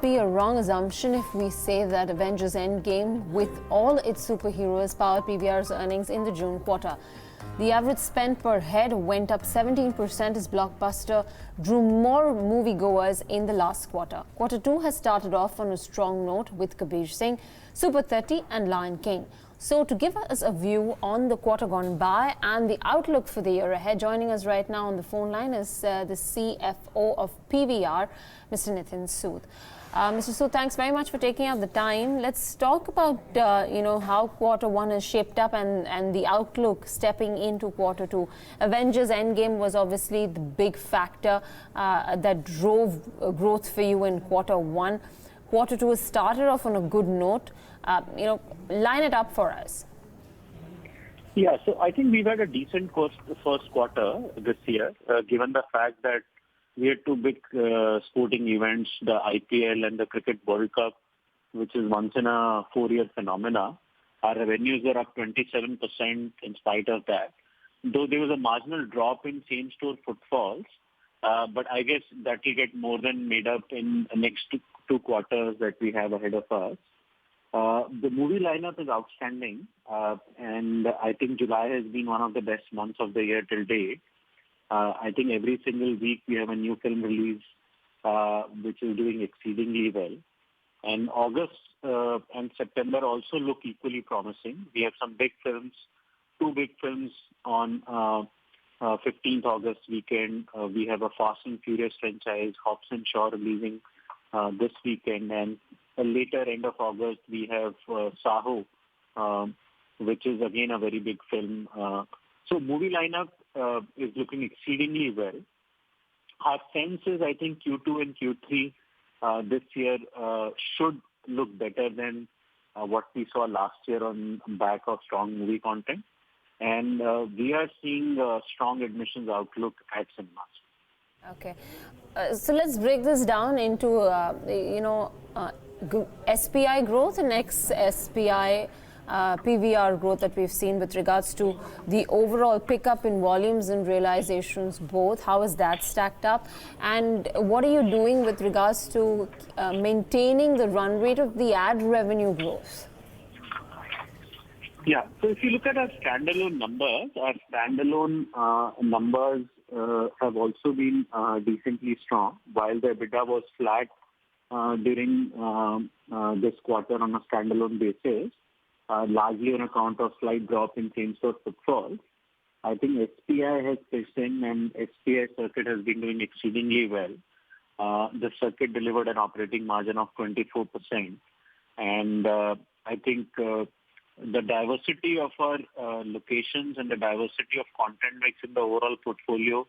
not be a wrong assumption if we say that Avengers Endgame, with all its superheroes, powered PVR's earnings in the June quarter. The average spend per head went up 17% as blockbuster drew more moviegoers in the last quarter. Quarter 2 has started off on a strong note with Kabir Singh, Super 30 and Lion King. So to give us a view on the quarter gone by and the outlook for the year ahead, joining us right now on the phone line is the CFO of PVR, Mr. Nitin Sood. Mr. Sood, thanks very much for taking out the time. Let's talk about how quarter 1 is shaped up and the outlook stepping into quarter 2. Avengers Endgame was obviously the big factor that drove growth for you in quarter 1. Quarter 2 has started off on a good note. Line it up for us. Yeah, so I think we've had a decent first quarter this year, given the fact that we had two big sporting events, the IPL and the Cricket World Cup, which is once in a 4-year phenomena. Our revenues were up 27% in spite of that, though there was a marginal drop in same-store footfalls. But I guess that will get more than made up in the next two quarters that we have ahead of us. The movie lineup is outstanding, and I think July has been one of the best months of the year till date. I think every single week we have a new film release, which is doing exceedingly well. And August and September also look equally promising. We have some big films, two big films on 15th August weekend. We have a Fast and Furious franchise, Hobbs and Shaw releasing this weekend, and a later end of August we have Saho, which is again a very big film. So movie lineup is looking exceedingly well. Our sense is I think Q2 and Q3 this year should look better than what we saw last year on back of strong movie content. And we are seeing a strong admissions outlook at cinemas. Okay. So let's break this down into, SPI growth and ex-SPI PVR growth that we've seen with regards to the overall pickup in volumes and realizations both. How is that stacked up? And what are you doing with regards to maintaining the run rate of the ad revenue growth? Yeah, so if you look at our standalone numbers have also been decently strong, while the EBITDA was flat during this quarter on a standalone basis, largely on account of slight drop in same-store footfalls. I think SPI has pitched in and SPI circuit has been doing exceedingly well. The circuit delivered an operating margin of 24%. And I think the diversity of our locations and the diversity of content mix in the overall portfolio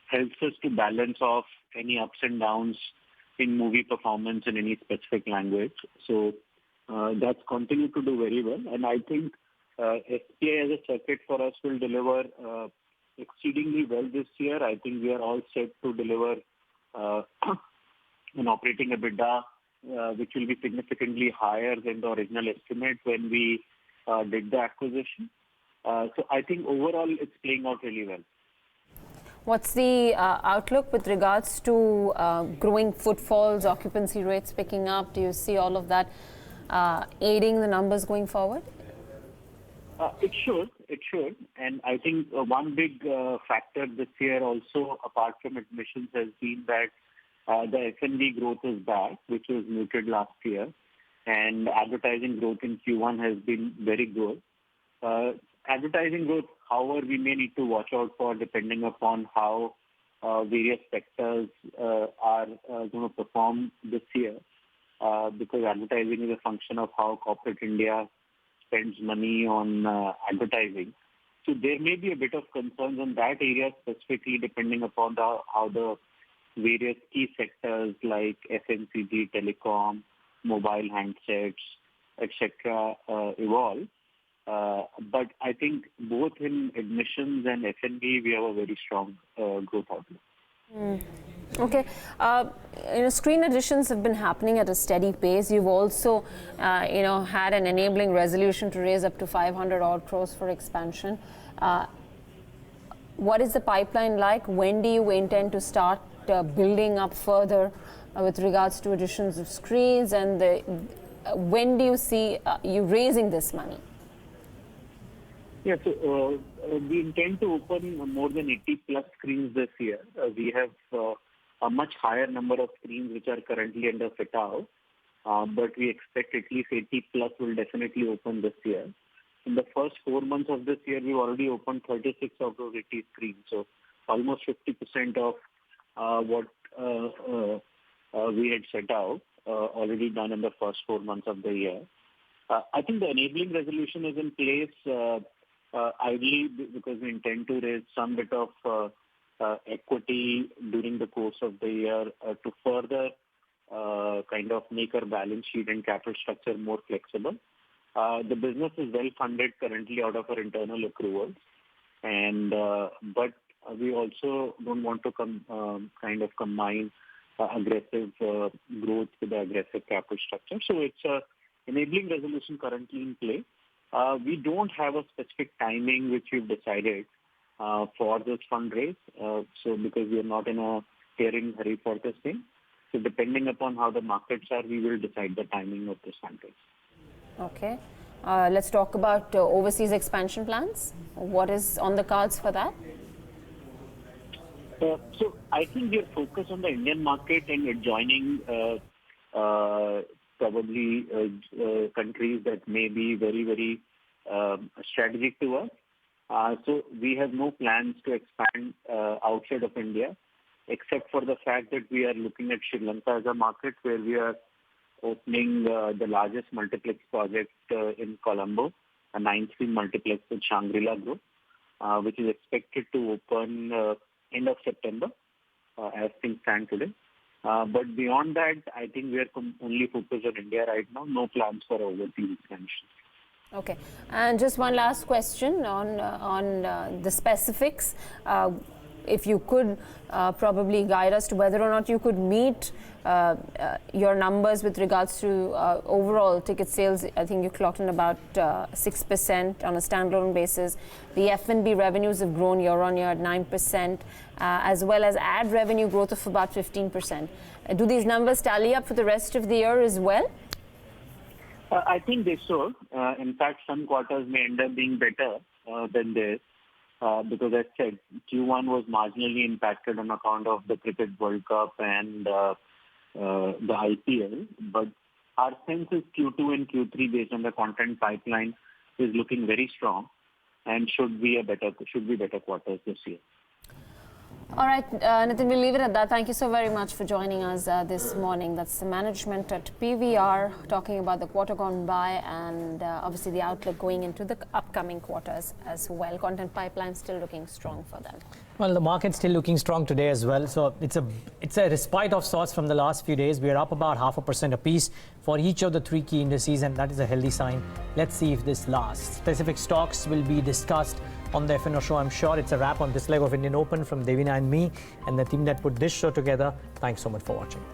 helps us to balance off any ups and downs in movie performance in any specific language. So that's continued to do very well. And I think SPI as a circuit for us will deliver exceedingly well this year. I think we are all set to deliver an operating EBITDA which will be significantly higher than the original estimate when we did the acquisition. So I think overall it's playing out really well. What's the outlook with regards to growing footfalls, occupancy rates picking up? Do you see all of that aiding the numbers going forward? It should. And I think one big factor this year also, apart from admissions, has been that the F&B growth is back, which was muted last year. And advertising growth in Q1 has been very good. Advertising growth, however, we may need to watch out for depending upon how various sectors are going to perform this year. Because advertising is a function of how corporate India spends money on advertising. So there may be a bit of concerns on that area specifically depending upon how the various key sectors like FMCG, telecom, mobile handsets, etc. evolve. But I think both in admissions and F&B, we have a very strong growth outlook. Okay. Screen additions have been happening at a steady pace. You've also, had an enabling resolution to raise up to 500 odd crores for expansion. What is the pipeline like? When do you intend to start building up further with regards to additions of screens, and when do you see you raising this money? Yeah, so we intend to open more than 80 plus screens this year. We have a much higher number of screens which are currently under fit out, but we expect at least 80 plus will definitely open this year. In the first 4 months of this year, we've already opened 36 of those 80 screens, so almost 50% of what we had set out already done in the first 4 months of the year. I think the enabling resolution is in place. Ideally, because we intend to raise some bit of equity during the course of the year to further kind of make our balance sheet and capital structure more flexible. The business is well funded currently out of our internal accruals, and but we also don't want to kind of combine aggressive growth with the aggressive capital structure. So it's a enabling resolution currently in play. We don't have a specific timing which we've decided for this fundraise. So because we are not in a tearing hurry for this thing. So depending upon how the markets are, we will decide the timing of this fundraise. Okay. Let's talk about overseas expansion plans. What is on the cards for that? So I think we are focused on the Indian market and adjoining probably countries that may be very, very strategic to us. So we have no plans to expand outside of India, except for the fact that we are looking at Sri Lanka as a market where we are opening the largest multiplex project in Colombo, a 9-screen multiplex with Shangri-La Group, which is expected to open end of September as things stand today. But beyond that, I think we are only focused on India right now. No plans for overseas expansion. Okay. And just one last question on the specifics. If you could probably guide us to whether or not you could meet your numbers with regards to overall ticket sales. I think you clocked in about 6% on a standalone basis. The F&B revenues have grown year on year at 9%, as well as ad revenue growth of about 15%. Do these numbers tally up for the rest of the year as well? I think they should. In fact, some quarters may end up being better than this. Because as I said, Q1 was marginally impacted on account of the Cricket World Cup and the IPL. But our sense is Q2 and Q3, based on the content pipeline, is looking very strong and should be better quarters this year. All right, Nitin, we'll leave it at that. Thank you so very much for joining us this morning. That's the management at PVR talking about the quarter gone by and obviously the outlook going into the upcoming quarters as well. Content pipeline still looking strong for them. Well, the market's still looking strong today as well. So it's a respite of sorts from the last few days. We are up about 0.5% apiece for each of the three key indices, and that is a healthy sign. Let's see if this lasts. Specific stocks will be discussed on the FNO show. I'm sure it's a wrap on this leg of Indian Open from Devina and me and the team that put this show together. Thanks so much for watching.